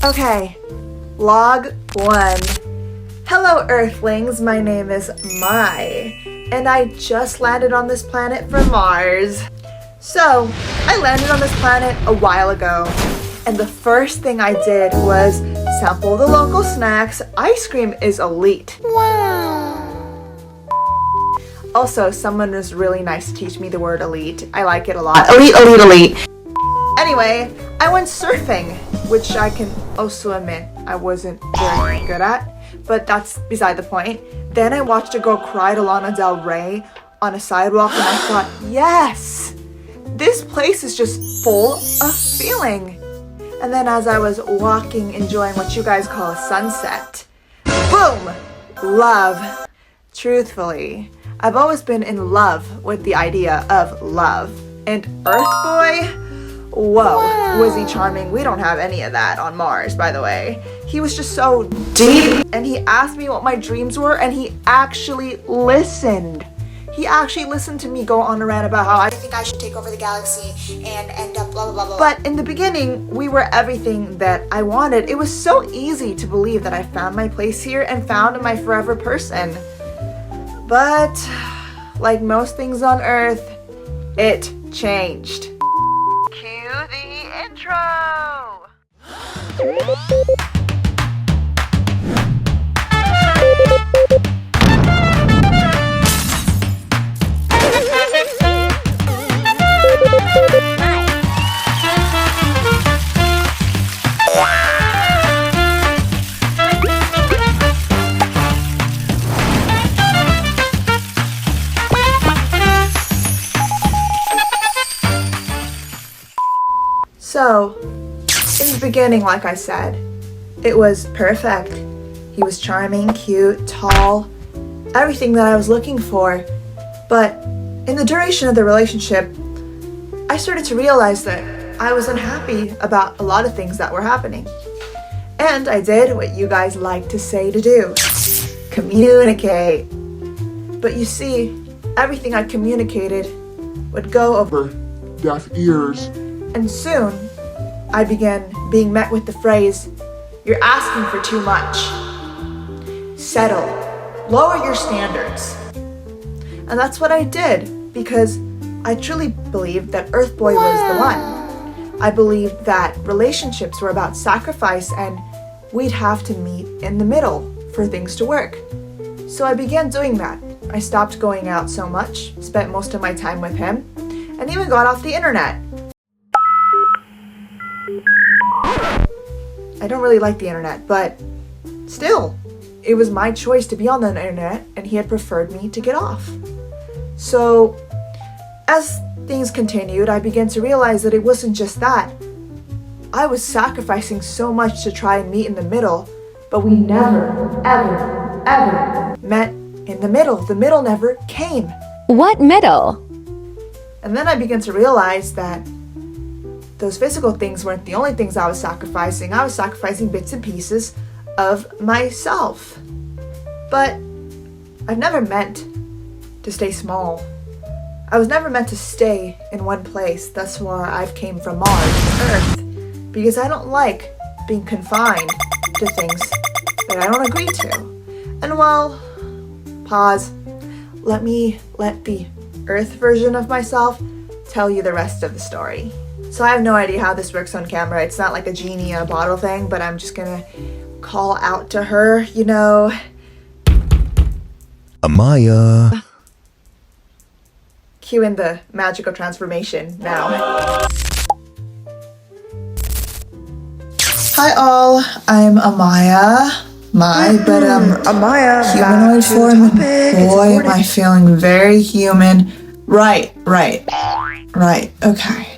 Okay, log 1. Hello Earthlings, my name is Mai, and I just landed on this planet from Mars. So, I landed on this planet a while ago, and the first thing I did was sample the local snacks. Ice cream is elite. Wow. Also, someone was really nice to teach me the word elite. I like it a lot. Elite, elite, elite. Anyway, I went surfing, which I can also admit I wasn't very good at, but that's beside the point. Then I watched a girl cry to Lana Del Rey on a sidewalk, and I thought, yes, this place is just full of feeling. And then as I was walking, enjoying what you guys call a sunset, boom, love. Truthfully, I've always been in love with the idea of love. And Earth Boy, whoa, was he charming. We don't have any of that on Mars, by the way. He was just so deep, and he asked me what my dreams were, and he actually listened. He actually listened to me go on a rant about how I think I should take over the galaxy and end up blah, blah, blah, blah. But in the beginning, we were everything that I wanted. It was so easy to believe that I found my place here and found my forever person. But, like most things on Earth, it changed. Cue the intro! So, in the beginning, like I said, it was perfect. He was charming, cute, tall, everything that I was looking for. But in the duration of the relationship, I started to realize that I was unhappy about a lot of things that were happening. And I did what you guys like to say to do. Communicate. But you see, everything I communicated would go over deaf ears. And soon, I began being met with the phrase, "You're asking for too much. Settle. Lower your standards." And that's what I did, because I truly believed that Earth Boy was the one. I believed that relationships were about sacrifice, and we'd have to meet in the middle for things to work. So I began doing that. I stopped going out so much, spent most of my time with him, and even got off the internet. I don't really like the internet, but still, it was my choice to be on the internet, and he had preferred me to get off. So, as things continued, I began to realize that it wasn't just that. I was sacrificing so much to try and meet in the middle, but we never, ever, ever met in the middle. The middle never came. What middle? And then I began to realize that those physical things weren't the only things I was sacrificing. I was sacrificing bits and pieces of myself. But I've never meant to stay small. I was never meant to stay in one place. That's why I've came from Mars to Earth, because I don't like being confined to things that I don't agree to. And well, pause. Let me let the Earth version of myself tell you the rest of the story. So I have no idea how this works on camera. It's not like a genie in a bottle thing, but I'm just gonna call out to her, you know. Amaya. Cue in the magical transformation now. Hi all, I'm Amaya. Amaya, humanoid form. Boy, am I feeling very human. Right, okay.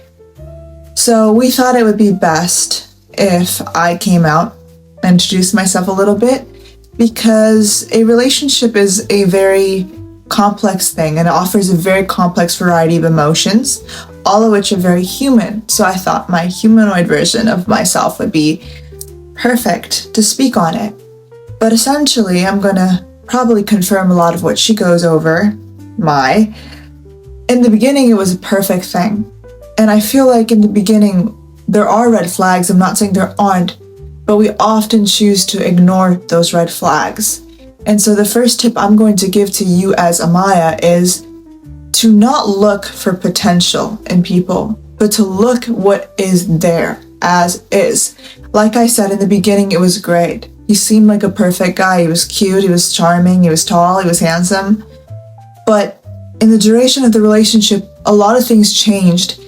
So we thought it would be best if I came out and introduced myself a little bit, because a relationship is a very complex thing, and it offers a very complex variety of emotions, all of which are very human. So I thought my humanoid version of myself would be perfect to speak on it. But essentially, I'm gonna probably confirm a lot of what she goes over, In the beginning, it was a perfect thing. And I feel like in the beginning, there are red flags. I'm not saying there aren't, but we often choose to ignore those red flags. And so the first tip I'm going to give to you as Amaya is to not look for potential in people, but to look what is there as is. Like I said in the beginning, it was great. He seemed like a perfect guy. He was cute, he was charming, he was tall, he was handsome. But in the duration of the relationship, a lot of things changed,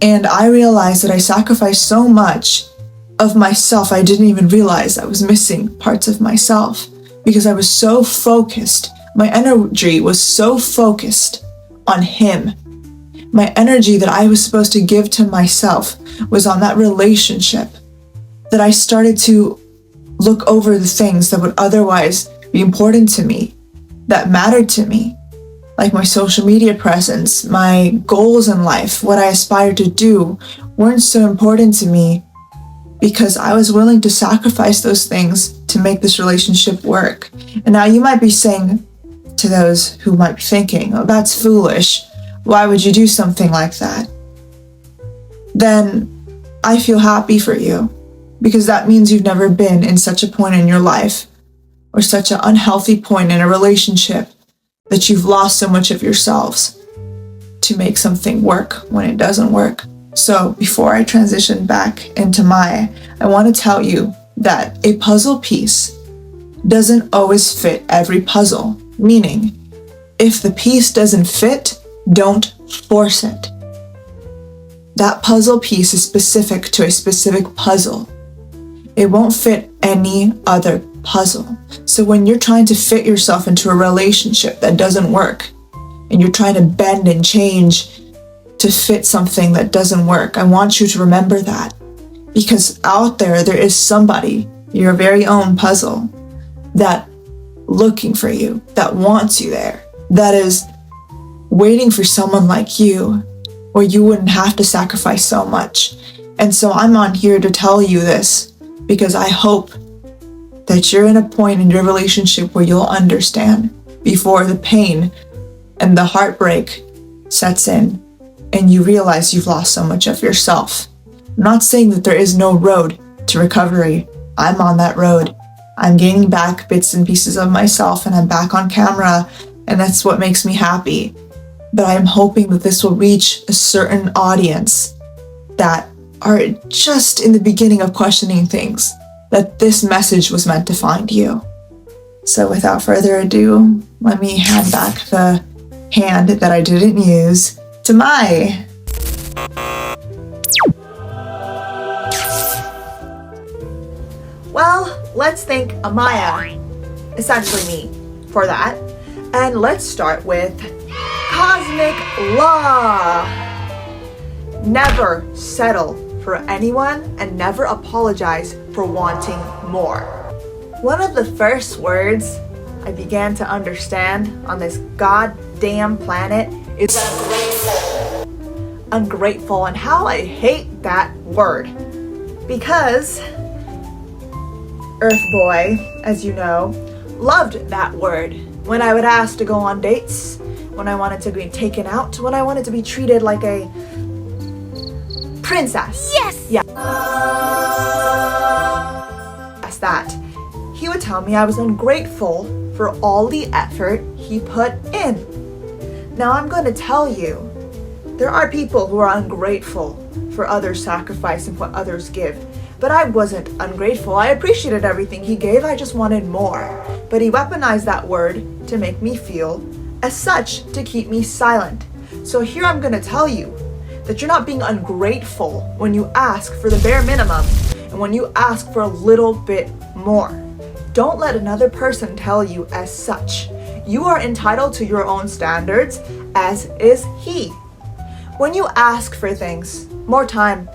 and I realized that I sacrificed so much of myself. I didn't even realize I was missing parts of myself because I was so focused. My energy was so focused on him. My energy that I was supposed to give to myself was on that relationship, that I started to look over the things that would otherwise be important to me, that mattered to me, like my social media presence, my goals in life, what I aspired to do, weren't so important to me because I was willing to sacrifice those things to make this relationship work. And now you might be saying to those who might be thinking, oh, that's foolish. Why would you do something like that? Then I feel happy for you, because that means you've never been in such a point in your life or such an unhealthy point in a relationship that you've lost so much of yourselves to make something work when it doesn't work. So before I transition back into Maya, I want to tell you that a puzzle piece doesn't always fit every puzzle, meaning if the piece doesn't fit, don't force it. That puzzle piece is specific to a specific puzzle. It won't fit any other puzzle. So when you're trying to fit yourself into a relationship that doesn't work, and you're trying to bend and change to fit something that doesn't work, I want you to remember that. Because out there is somebody, your very own puzzle, that looking for you, that wants you there, that is waiting for someone like you, where you wouldn't have to sacrifice so much. And so I'm on here to tell you this, because I hope that you're in a point in your relationship where you'll understand before the pain and the heartbreak sets in and you realize you've lost so much of yourself. I'm not saying that there is no road to recovery. I'm on that road. I'm gaining back bits and pieces of myself, and I'm back on camera, and that's what makes me happy. But I'm hoping that this will reach a certain audience that are just in the beginning of questioning things, that this message was meant to find you. So without further ado, let me hand back the hand that I didn't use to Mai. Well, let's thank Amaya, essentially me, for that. And let's start with cosmic law. Never settle for anyone and never apologize for wanting more. One of the first words I began to understand on this goddamn planet is ungrateful. Ungrateful, and how I hate that word. Because Earth Boy, as you know, loved that word. When I would ask to go on dates, when I wanted to be taken out, when I wanted to be treated like a princess. Yes! Yeah. That's that. He would tell me I was ungrateful for all the effort he put in. Now I'm going to tell you, there are people who are ungrateful for others' sacrifice and what others give. But I wasn't ungrateful. I appreciated everything he gave. I just wanted more. But he weaponized that word to make me feel as such, to keep me silent. So here I'm going to tell you that you're not being ungrateful when you ask for the bare minimum and when you ask for a little bit more. Don't let another person tell you as such. You are entitled to your own standards, as is he. When you ask for things, more time,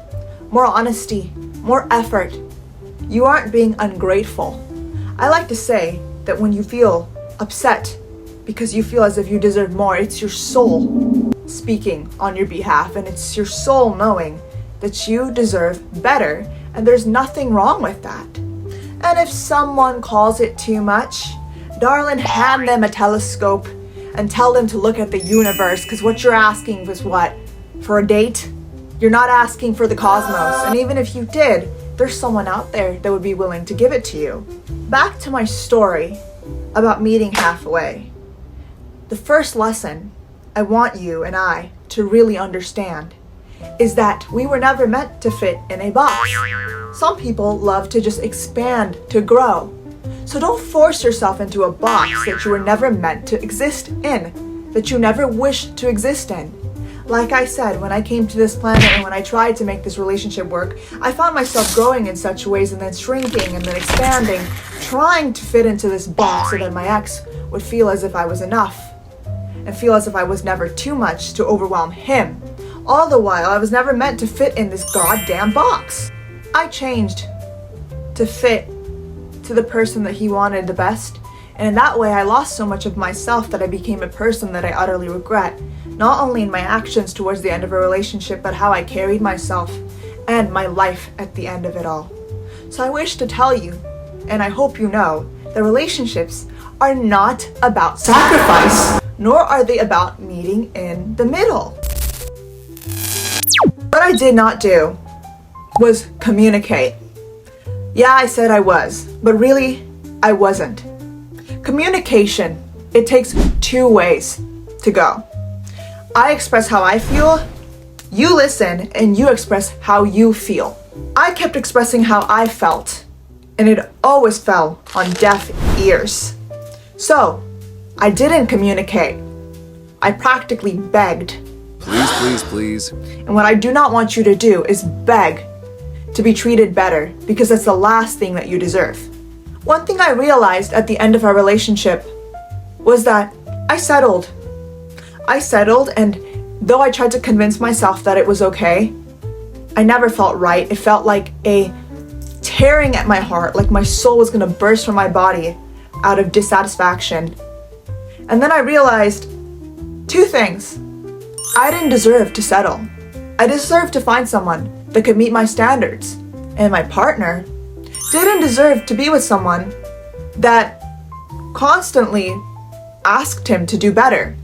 more honesty, more effort, you aren't being ungrateful. I like to say that when you feel upset because you feel as if you deserve more, it's your soul speaking on your behalf, and it's your soul knowing that you deserve better, and there's nothing wrong with that. And if someone calls it too much, darling, hand them a telescope and tell them to look at the universe, because what you're asking was what? For a date? You're not asking for the cosmos, and even if you did, there's someone out there that would be willing to give it to you. Back to my story about meeting halfway. The first lesson I want you and I to really understand is that we were never meant to fit in a box. Some people love to just expand, to grow. So don't force yourself into a box that you were never meant to exist in, that you never wished to exist in. Like I said, when I came to this planet and when I tried to make this relationship work, I found myself growing in such ways and then shrinking and then expanding, trying to fit into this box so that my ex would feel as if I was enough and feel as if I was never too much to overwhelm him. All the while, I was never meant to fit in this goddamn box. I changed to fit to the person that he wanted the best, and in that way I lost so much of myself that I became a person that I utterly regret, not only in my actions towards the end of a relationship, but how I carried myself and my life at the end of it all. So I wish to tell you, and I hope you know, that relationships are not about sacrifice, nor are they about meeting in the middle. What I did not do was communicate. Yeah, I said I was, but really, I wasn't. Communication, it takes two ways to go. I express how I feel, you listen, and you express how you feel. I kept expressing how I felt, and it always fell on deaf ears. So, I didn't communicate. I practically begged. Please, please, please. And what I do not want you to do is beg to be treated better, because that's the last thing that you deserve. One thing I realized at the end of our relationship was that I settled. And though I tried to convince myself that it was okay, I never felt right. It felt like a tearing at my heart, like my soul was gonna burst from my body out of dissatisfaction. And then I realized two things. I didn't deserve to settle. I deserved to find someone that could meet my standards. And my partner didn't deserve to be with someone that constantly asked him to do better.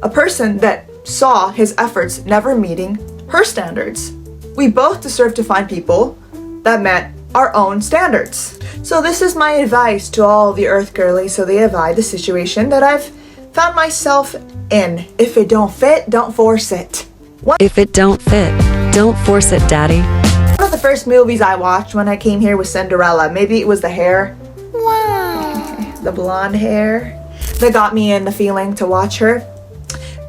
A person that saw his efforts never meeting her standards. We both deserve to find people that met our own standards. So this is my advice to all the earth girlies so they avoid the situation that I've found myself in. If it don't fit, don't force it. If it don't fit, don't force it, daddy. One of the first movies I watched when I came here was Cinderella. Maybe it was the hair. Wow. The blonde hair that got me in the feeling to watch her.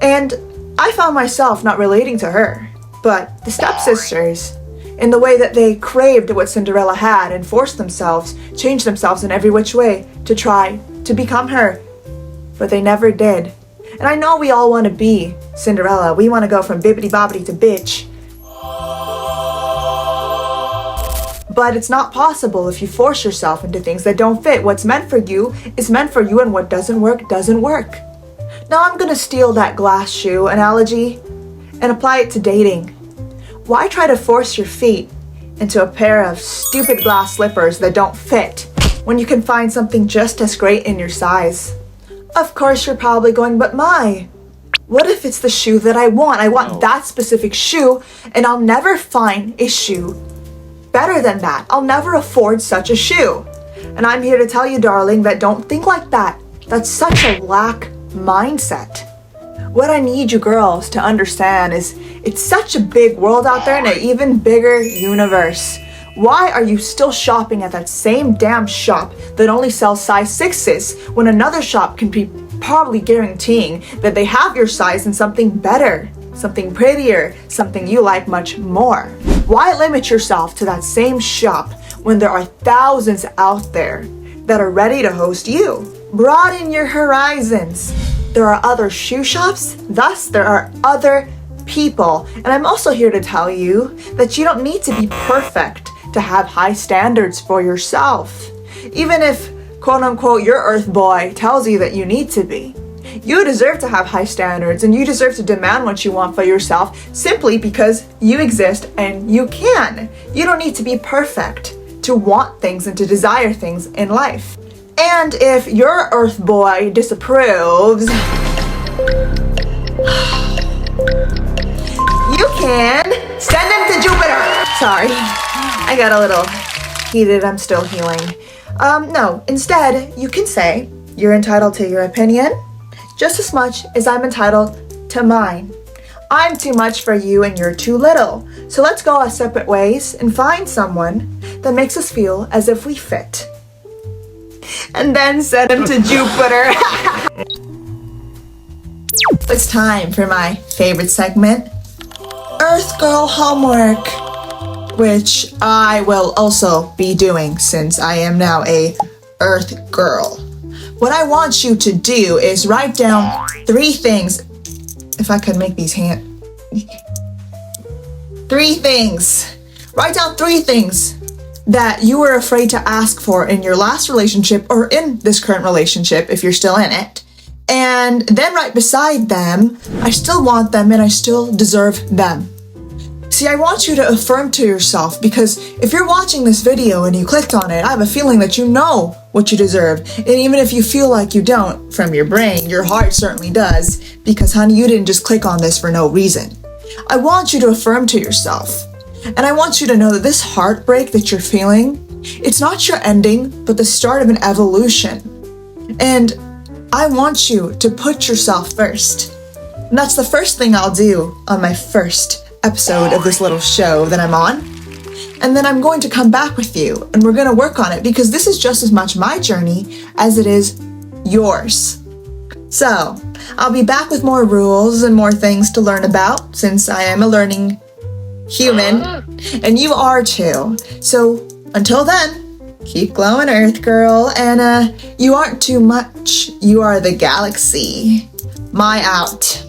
And I found myself not relating to her, but the stepsisters, in the way that they craved what Cinderella had and forced themselves, changed themselves in every which way to try to become her. But they never did. And I know we all want to be Cinderella. We want to go from bibbidi bobbidi to bitch. But it's not possible if you force yourself into things that don't fit. What's meant for you is meant for you, and what doesn't work doesn't work. Now I'm gonna steal that glass shoe analogy and apply it to dating. Why try to force your feet into a pair of stupid glass slippers that don't fit when you can find something just as great in your size? Of course you're probably going, but Mai, what if it's the shoe that I want? I want that specific shoe, and I'll never find a shoe better than that. I'll never afford such a shoe. And I'm here to tell you, darling, that don't think like that. That's such a lack mindset. What I need you girls to understand is it's such a big world out there and an even bigger universe. Why are you still shopping at that same damn shop that only sells size 6s when another shop can be probably guaranteeing that they have your size and something better, something prettier, something you like much more? Why limit yourself to that same shop when there are thousands out there that are ready to host you? Broaden your horizons. There are other shoe shops, thus there are other people. And I'm also here to tell you that you don't need to be perfect to have high standards for yourself. Even if, quote unquote, your earth boy tells you that you need to be. You deserve to have high standards, and you deserve to demand what you want for yourself simply because you exist and you can. You don't need to be perfect to want things and to desire things in life. And if your earth boy disapproves, you can send him to Jupiter. Sorry, I I got a little heated. I'm still healing. No, instead, you can say you're entitled to your opinion just as much as I'm entitled to mine. I'm too much for you and you're too little. So let's go our separate ways and find someone that makes us feel as if we fit. And then send him to Jupiter. It's time for my favorite segment, Earth Girl Homework, which I will also be doing since I am now a Earth Girl. What I want you to do is write down 3 things. If I could make these hands. 3 things. Write down 3 things that you were afraid to ask for in your last relationship or in this current relationship if you're still in it. And then right beside them, I still want them and I still deserve them. See, I want you to affirm to yourself, because if you're watching this video and you clicked on it, I have a feeling that you know what you deserve. And even if you feel like you don't from your brain, your heart certainly does, because honey, you didn't just click on this for no reason. I want you to affirm to yourself. And I want you to know that this heartbreak that you're feeling, it's not your ending, but the start of an evolution. And I want you to put yourself first. And that's the first thing I'll do on my first episode of this little show that I'm on. And then I'm going to come back with you and we're going to work on it, because this is just as much my journey as it is yours. So I'll be back with more rules and more things to learn about, since I am a learning human and you are too. So until then, keep glowing, Earth Girl, and you aren't too much. You are the galaxy. Mai out.